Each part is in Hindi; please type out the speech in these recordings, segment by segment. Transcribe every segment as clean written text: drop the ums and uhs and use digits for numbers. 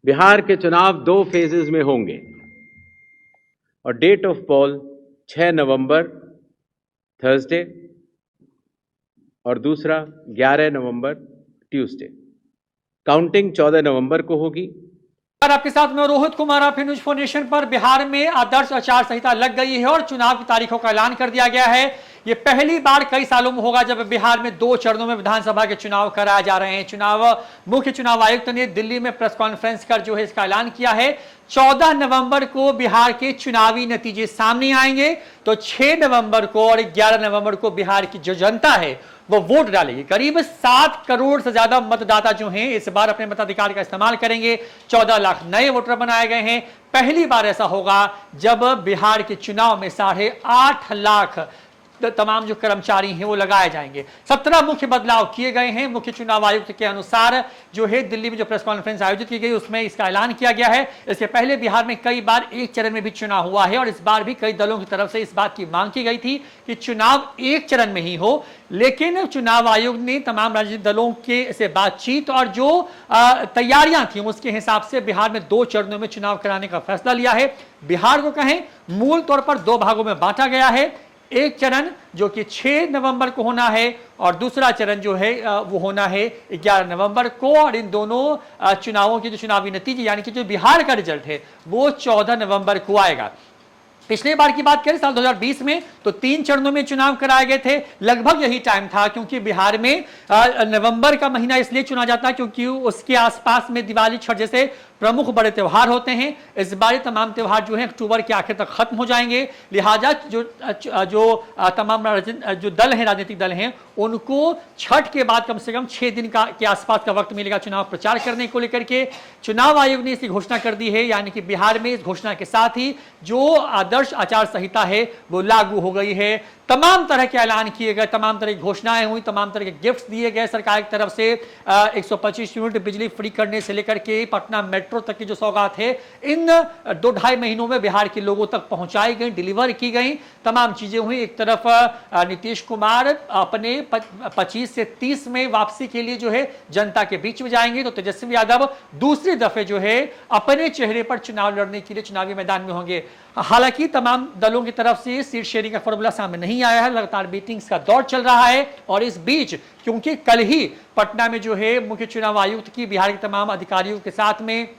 बिहार के चुनाव 2 फेजेस में होंगे और date of poll 6 November Thursday और दूसरा 11 नवंबर ट्यूसडे। काउंटिंग 14 नवंबर को होगी। आपके साथ में रोहित कुमार, आप न्यूज फॉर नेशन पर। बिहार में आदर्श आचार संहिता लग गई है और चुनाव की तारीखों का ऐलान कर दिया गया है। ये पहली बार कई सालों में होगा जब बिहार में 2 चरणों में विधानसभा के चुनाव कराए जा रहे हैं। मुख्य चुनाव आयुक्त ने दिल्ली में प्रेस कॉन्फ्रेंस कर जो है इसका ऐलान किया है। 14 नवंबर को बिहार के चुनावी नतीजे सामने आएंगे, तो 6 नवंबर को और 11 नवंबर को बिहार की जो जनता है वो वोट डालेगी। करीब 7 करोड़ से ज्यादा मतदाता जो हैं इस बार अपने मताधिकार का इस्तेमाल करेंगे। 14 लाख नए वोटर बनाए गए हैं। पहली बार ऐसा होगा जब बिहार के चुनाव में 8.5 लाख तमाम जो कर्मचारी हैं वो लगाए जाएंगे। 17 मुख्य बदलाव किए गए हैं। मुख्य चुनाव आयुक्त के अनुसार जो है दिल्ली में जो प्रेस कॉन्फ्रेंस आयोजित की गई उसमें इसका ऐलान किया गया है। इसके पहले बिहार में कई बार एक चरण में भी चुनाव हुआ है और इस बार भी कई दलों की तरफ से इस बात की मांग की गई थी कि चुनाव एक चरण में ही हो, लेकिन चुनाव आयोग ने तमाम राजनीतिक दलों के से बातचीत और जो तैयारियां थी उसके हिसाब से बिहार में 2 चरणों में चुनाव कराने का फैसला लिया है। बिहार को कहें मूल तौर पर 2 भागों में बांटा गया है। एक चरण जो कि 6 नवंबर को होना है और दूसरा चरण जो है वो होना है 11 नवंबर को। और इन दोनों चुनावों के जो चुनावी नतीजे यानी कि जो बिहार का रिजल्ट है वो 14 नवंबर को आएगा। पिछले बार की बात करें साल 2020 में तो 3 चरणों में चुनाव कराए गए थे। लगभग यही टाइम था क्योंकि बिहार में नवंबर का महीना इसलिए चुना जाता है क्योंकि उसके आसपास में दिवाली, छठ जैसे प्रमुख बड़े त्योहार होते हैं। इस बार तमाम त्योहार जो हैं अक्टूबर के आखिर तक खत्म हो जाएंगे। लिहाजा जो तमाम जो दल हैं, राजनीतिक दल हैं, उनको छठ के बाद कम से कम 6 दिन के आसपास का वक्त मिलेगा चुनाव प्रचार करने को लेकर के। चुनाव आयोग ने इसकी घोषणा कर दी है, यानी कि बिहार में इस घोषणा के साथ ही जो आदर्श आचार संहिता है वो लागू हो गई है। तमाम तरह के ऐलान किए गए, तमाम तरह की घोषणाएं हुई, तमाम तरह के गिफ्ट्स दिए गए सरकार की तरफ से। 125 यूनिट बिजली फ्री करने से लेकर के पटना मेट्रो तक की जो सौगात है इन 2-2.5 महीनों में बिहार के लोगों तक पहुंचाई गई, डिलीवर की गई। तमाम चीजें हुई। एक तरफ नीतीश कुमार अपने 25 से 30 में वापसी के लिए जो है जनता के बीच में जाएंगे, तो तेजस्वी यादव दूसरी दफे जो है अपने चेहरे पर चुनाव लड़ने के लिए चुनावी मैदान में होंगे। हालांकि तमाम दलों की तरफ से सीट शेयरिंग का फॉर्मूला सामने नहीं आया है। लगातार मीटिंग्स का दौर चल रहा है और इस बीच क्योंकि कल ही पटना में जो है मुख्य चुनाव आयुक्त की बिहार के तमाम अधिकारियों के साथ में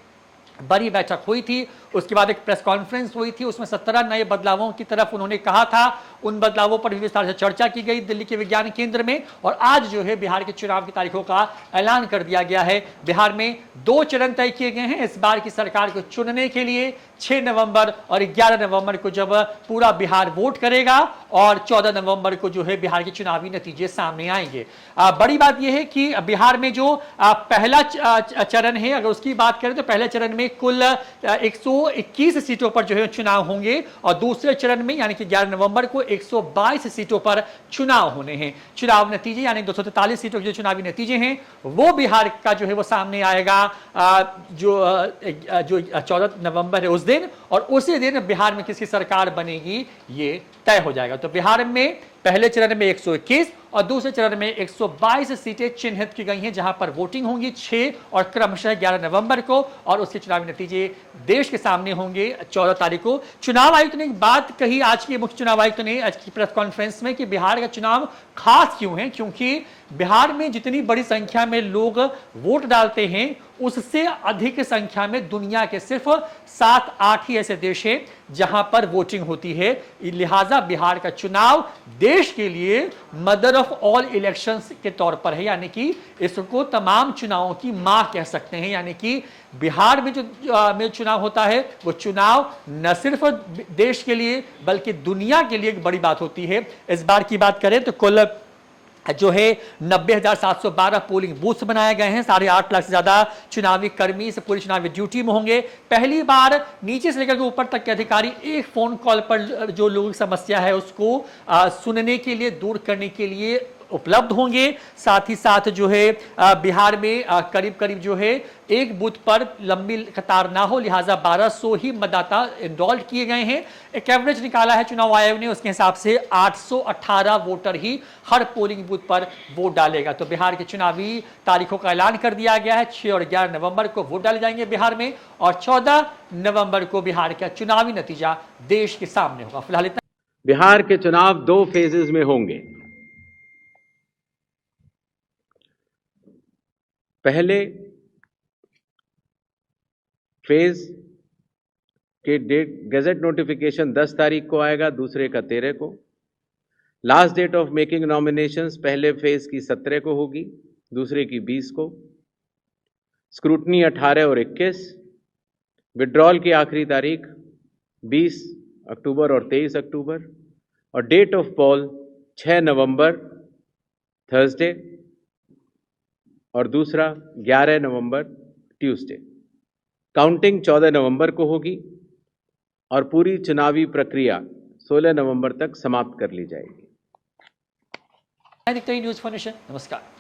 बड़ी बैठक हुई थी, उसके बाद एक प्रेस कॉन्फ्रेंस हुई थी, उसमें 17 नए बदलावों की तरफ उन्होंने कहा था। उन बदलावों पर भी विस्तार से चर्चा की गई दिल्ली के विज्ञान केंद्र में और आज जो है बिहार के चुनाव की तारीखों का ऐलान कर दिया गया है। बिहार में 2 चरण तय किए गए हैं इस बार की सरकार को चुनने के लिए। 6 नवंबर और 11 नवंबर को जब पूरा बिहार वोट करेगा और 14 नवंबर को जो है बिहार के चुनावी नतीजे सामने आएंगे। बड़ी बात यह है कि बिहार में जो पहला चरण है, अगर उसकी बात करें तो पहले चरण में कुल 121 सीटों पर जो है चुनाव होंगे और दूसरे चरण में यानी कि 11 नवंबर को 122 सीटों पर चुनाव होने हैं। चुनाव नतीजे यानी 243 सीटों के जो चुनावी नतीजे हैं वो बिहार का जो है वो सामने आएगा जो 14 नवंबर है उस दिन, और उसी दिन बिहार में किसकी सरकार बनेगी ये तय हो जाएगा। तो बिहार में पहले चरण में 121 और दूसरे चरण में 122 सीटें चिन्हित की गई हैं जहां पर वोटिंग होंगी 6 और क्रमशः 11 नवंबर को, और उसके चुनावी नतीजे देश के सामने होंगे 14 तारीख को। चुनाव आयुक्त ने एक बात कही आज के मुख्य चुनाव आयुक्त ने आज की प्रेस कॉन्फ्रेंस में कि बिहार का चुनाव खास क्यों है, क्योंकि बिहार में जितनी बड़ी संख्या में लोग वोट डालते हैं उससे अधिक संख्या में दुनिया के सिर्फ 7-8 ही ऐसे देश हैं जहां पर वोटिंग होती है। लिहाजा बिहार का चुनाव देश के लिए मदर ऑफ ऑल इलेक्शंस के तौर पर है, यानी कि इसको तमाम चुनावों की मां कह सकते हैं। यानी कि बिहार में जो चुनाव होता है वो चुनाव न सिर्फ देश के लिए बल्कि दुनिया के लिए एक बड़ी बात होती है। इस बार की बात करें तो कुल जो है 90,712 पोलिंग बूथ्स बनाए गए हैं। 8.5 लाख से ज्यादा चुनावी कर्मी इस पूरी चुनावी ड्यूटी में होंगे। पहली बार नीचे से लेकर ऊपर तक के अधिकारी एक फोन कॉल पर जो लोगों की समस्या है उसको सुनने के लिए, दूर करने के लिए उपलब्ध होंगे। साथ ही साथ जो है बिहार में करीब करीब जो है एक बूथ पर लंबी कतार ना हो, लिहाजा 1200 ही मतदाता एनरोल्ड किए गए हैं। एक एवरेज निकाला है चुनाव आयोग ने, उसके हिसाब से 818 वोटर ही हर पोलिंग बूथ पर वोट डालेगा। तो बिहार के चुनावी तारीखों का ऐलान कर दिया गया है। 6 और 11 नवंबर को वोट डाले जाएंगे बिहार में और 14 नवंबर को बिहार का चुनावी नतीजा देश के सामने होगा। फिलहाल इतना। बिहार के चुनाव 2 फेजेस में होंगे। पहले फेज के डेट गैजेट नोटिफिकेशन 10 तारीख को आएगा, दूसरे का 13 को। Last date of making nominations पहले फेज की 17 को होगी, दूसरे की 20 को। स्क्रूटनी 18 और 21। विड्रॉल की आखिरी तारीख 20 अक्टूबर और 23 अक्टूबर। और date of poll 6 November Thursday और दूसरा 11 नवंबर ट्यूसडे। काउंटिंग 14 नवंबर को होगी और पूरी चुनावी प्रक्रिया 16 नवंबर तक समाप्त कर ली जाएगी। न्यूज़ फॉर नेशन, नमस्कार।